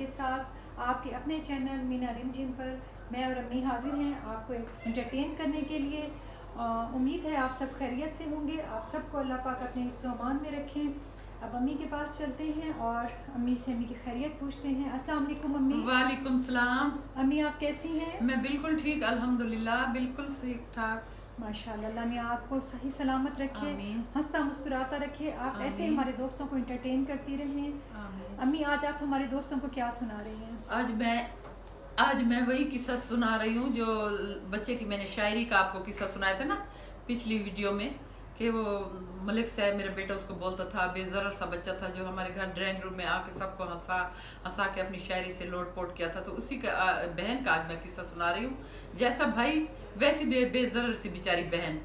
کے ساتھ آپ کے اپنے چینل مینا رم جم پر میں اور امی حاضر ہیں آپ کو انٹرٹین کرنے کے لیے۔ امید ہے آپ سب خیریت سے ہوں گے، آپ سب کو اللہ پاک اپنے حفظ و امان میں رکھیں۔ اب امی کے پاس چلتے ہیں اور امی سے امی کی خیریت پوچھتے ہیں۔ السلام علیکم امی۔ وعلیکم السلام۔ امی آپ کیسی ہیں؟ میں بالکل ٹھیک، الحمدللہ، بالکل ٹھیک ٹھاک۔ ماشاء اللہ، اللہ میں آپ کو صحیح سلامت رکھے، آمین ہنستا مسکراتا رکھے، آپ ایسے آمین ہمارے دوستوں کو انٹرٹین کرتی رہیں۔ آمین۔ امی آج آپ ہمارے دوستوں کو کیا سنا رہی ہیں؟ آج میں وہی قصہ سنا رہی ہوں جو بچے کی میں نے شاعری کا آپ کو قصہ سنایا تھا نا پچھلی ویڈیو میں، کہ وہ ملک صاحب میرا بیٹا اس کو بولتا تھا، بے ضرر سا بچہ تھا جو ہمارے گھر ڈرائنگ روم میں آ کے سب کو ہنسا کے اپنی شاعری سے لوٹ پوٹ کیا تھا، تو اسی کا بہن کا آج میں قصہ سنا رہی ہوں۔ جیسا بھائی ویسی بے ضرر سی بیچاری بہن۔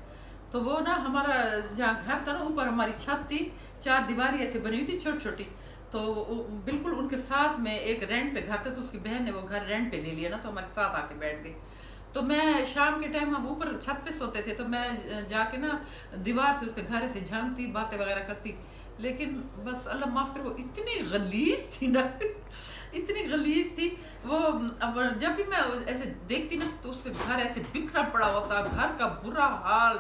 تو وہ نا ہمارا جہاں گھر تھا نا، اوپر ہماری چھت تھی، 4 دیواری ایسے بنی ہوئی تھی چھوٹی چھوٹی، تو بالکل ان کے ساتھ میں ایک رینٹ پہ گھر تھا، تو اس کی بہن نے وہ گھر رینٹ پہ لے لیا نا، تو ہمارے ساتھ آ کے بیٹھ گئی۔ تو میں شام کے ٹائم ہم اوپر چھت پہ سوتے تھے، تو میں جا کے نا دیوار سے اس کے گھر سے جھانکتی، باتیں وغیرہ کرتی، لیکن بس اللہ معاف کرے وہ اتنی غلیظ تھی نا اتنی غلیظ تھی وہ۔ اب جب بھی میں ایسے دیکھتی نا تو اس کے گھر ایسے بکھرا پڑا ہوتا، گھر کا برا حال۔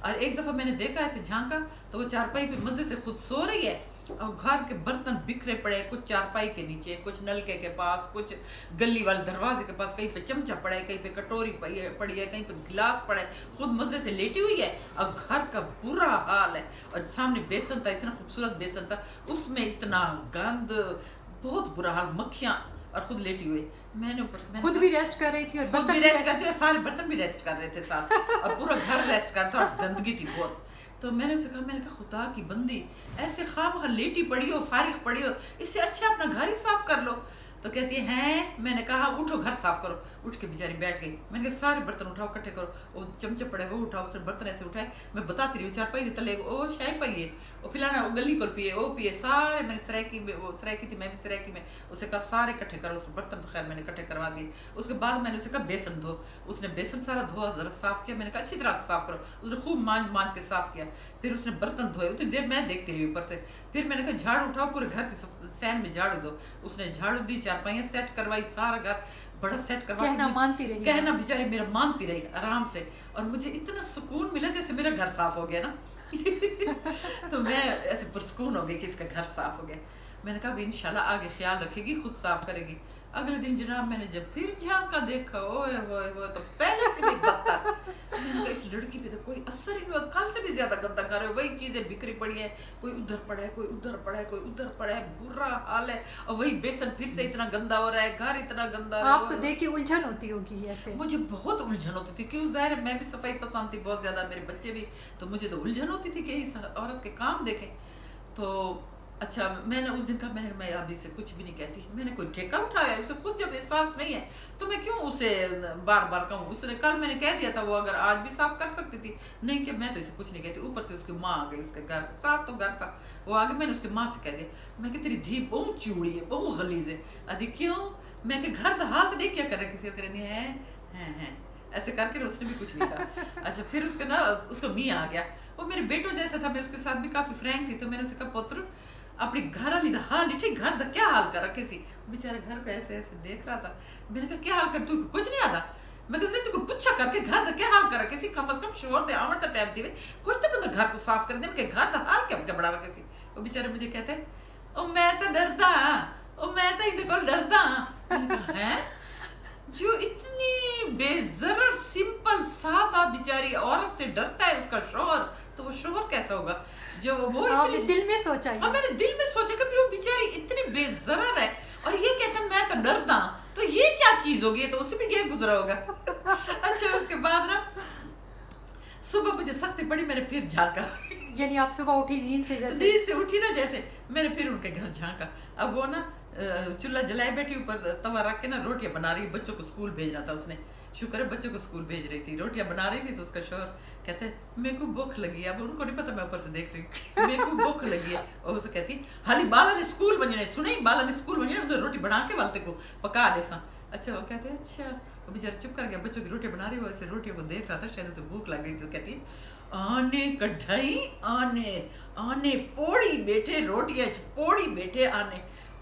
اور ایک دفعہ میں نے دیکھا ایسے جھانکا تو وہ چارپائی پہ مزے سے خود سو رہی ہے، اور گھر کے برتن بکھرے پڑے، کچھ چارپائی کے نیچے، کچھ نلکے کے پاس، کچھ گلی والے دروازے کے پاس، کہیں پہ چمچہ پڑا ہے، کہیں پہ کٹوری پڑی ہے، کہیں پہ گلاس پڑا ہے، خود مزے سے لیٹی ہوئی ہے، اور گھر کا برا حال ہے۔ اور سامنے بیسن تھا، اتنا خوبصورت بیسن تھا، اس میں اتنا گند، بہت برا حال، مکھیاں، اور خود لیٹی ہوئی۔ میں نے خود بھی ریسٹ کر رہی تھی اور خود بھی ریسٹ کرتے، سارے برتن بھی ریسٹ کر رہے تھے ساتھ، اور پورا گھر ریسٹ کرتا، اور گندگی تھی بہت۔ تو میں نے اسے کہا، میں نے کہا خدا کی بندی ایسے خواہ لیٹی پڑی ہو، فارغ پڑی ہو، اس سے اچھا اپنا گھر ہی صاف کر لو۔ تو کہتی ہے میں نے کہا اٹھو گھر صاف کرو۔ اٹھ کے بیچاری بیٹھ گئی۔ میں نے کہا سارے برتن اٹھاؤ، اکٹھے کرو، وہ چمچے پڑے وہ اٹھاؤ، پھر برتن ایسے اٹھائے، میں بتاتی رہی ہوں، چارپائی تلے وہ شاہی پائی ہے، وہ فلانا، وہ گلی کو پیے، وہ پیے، سارے میں نے سریکی میں، وہ سریکی تھی، میں بھی سریکی میں، اسے کہا سارے اکٹھے کرو، اس برتن تو خیر میں نے اکٹھے کروا دیے۔ اس کے بعد میں نے اسے کہا بیسن دھو، اس نے بیسن سارا دھوا، ذرا صاف کیا، میں نے کہا اچھی طرح سے صاف کرو، اس نے خوب مانج کے صاف کیا۔ پھر اس نے برتن دھوئے، اتنی دیر میں دیکھتی رہی اوپر سے۔ پھر میں نے کہا جھاڑو اٹھاؤ، پورے گھر کے سین میں جھاڑو دو۔ اس نے جھاڑو دی، چارپائیاں سیٹ کروائی، سارا گھر بڑا سیٹ کروا، کہنا مانتی رہی، کہنا بیچاری میرا مانتی رہی آرام سے، اور مجھے اتنا سکون ملا جیسے میرا گھر صاف ہو گیا نا تو میں ایسے پرسکون ہو گئی کہ اس کا گھر صاف ہو گیا۔ میں نے کہا اب انشاءاللہ آگے خیال رکھے گی، خود صاف کرے گی۔ اگلے دن جناب میں نے جب پھر جھانکا دیکھا، اوئے ہوئے ہوئے، تو پہلے سے بھی بدتر۔ میں نے کہا اس لڑکی پہ تو کوئی اثر ہی نہیں ہوا، کل سے بھی زیادہ گندا کر رہے ہو، وہی چیزیں بکھری پڑی ہیں، کوئی ادھر پڑا ہے، کوئی ادھر پڑا ہے، کوئی ادھر پڑا ہے، برا حال ہے، اور وہی بیسن پھر سے اتنا گندا ہو رہا ہے، گھر اتنا گندا ہو رہا ہے۔ آپ کو دیکھ کے الجھن ہوتی ہوگی ایسے؟ مجھے بہت الجھن ہوتی تھی، کیوں ظاہر ہے میں بھی صفائی پسند تھی بہت زیادہ، میرے بچے بھی، تو مجھے تو الجھن ہوتی تھی کہ اس عورت کے کام دیکھیں۔ تو اچھا میں نے اس دن کہا، میں ابھی سے کچھ بھی نہیں کہتی، میں نے کوئی ٹھیکہ اٹھایا؟ اسے خود جب احساس نہیں ہے تو میں کیوں اسے بار بار کہوں؟ اس نے کل میں نے کہہ دیا تھا، وہ اگر آج بھی صاف کر سکتی تھی، نہیں کہ میں تو اسے کچھ نہیں کہتی۔ اوپر سے اس کی ماں آ گئی، اس کے گھر ساتھ تو گھر تھا، وہ آگے، میں نے اس کی ماں سے کہہ دیا، میں کہ تیری دھی بہت چوڑی ہے، بہت غلیظ ہے۔ ادھی کیوں؟ میں کہ گھر تو حال تو نہیں کیا کر رہے، کسی کو کریں ہیں ایسے کر کے اس نے بھی کچھ نہیں کہا۔ اچھا پھر اس کا نا اس کا میاں آ گیا، وہ میرے بیٹوں جیسا تھا، میں اس کے ساتھ بھی کافی فرینک تھی، تو میں نے اسے کہا پتر اپنی گھر والی دا حال نہیں ٹھیک، گھر دا کیا حال کر رکھے سی؟ بیچارہ گھر پہ ایسے ایسے دیکھ رہا تھا۔ میں نے کہا کیا حال کر، تو کچھ نہیں آتا؟ میں کہا تو پوچھا کر کے گھر دا کیا حال کر رکھے سی؟ کم از کم شوہر دے آمد دا ٹائم تھی، کچھ تو بندہ گھر کو صاف کر دے، کہ گھر دا حال کیا بڑا رکھے سی؟ وہ بیچارے مجھے کہتے ہیں او میں تو ڈردا ہاں، او میں تو ان کو ڈردا ہاں۔ میں نے کہا ہے جو اتنی بے ضرر سمپل سادہ بیچاری عورت سے ڈرتا ہے اس کا شوہر، تو وہ شوہر کیسا ہوگا جو وہ اتنی دل میں سوچا؟ اور میں نے دل میں سوچا کہ وہ بیچاری اتنی بے ضرر ہے، اور یہ کہتا ہے میں تو ڈرتا ہوں، تو یہ کیا چیز ہوگی؟ تو اسے بھی کیا گزرا ہوگا۔ اچھا اس کے بعد نا صبح مجھے سختی پڑی، میں نے پھر جھانکا، یعنی آپ صبح اٹھی نیند سے؟ جیسے نیند سے اٹھی نا جیسے، میں نے پھر ان کے گھر جھانکا۔ اب وہ نا چولہا جلائے بیٹھی، اوپر توا رکھ کے نا روٹیاں بنا رہی، بچوں کو اسکول بھیجنا تھا اس نے، شکر ہے بچوں کو اسکول بھیج رہی تھی، روٹیاں بنا رہی تھی، تو اس کا شوہر کہتے ہیں میرے کو بھوک لگی ہے۔ اب ان کو نہیں پتا، میں اوپر سے دیکھ رہی ہوں، میرے کو بھوک لگی ہے، اور اسے کہتی حالی بالا نے اسکول بنجنے، سنیں بالا نے اسکول بنجنے، انہیں روٹی بنا کے والتے کو پکا دے سا۔ اچھا وہ کہتے ہیں اچھا، وہ بیچارہ چپ کر گیا، بچوں کی روٹیاں بنا رہی، وہ ایسے روٹیوں کو دیکھ رہا تھا، شاید اسے بھوک لگ گئی، تو کہتی آنے کڑھائی آنے آنے پوڑی بیٹھے روٹیاں پوڑی بیٹھے آنے۔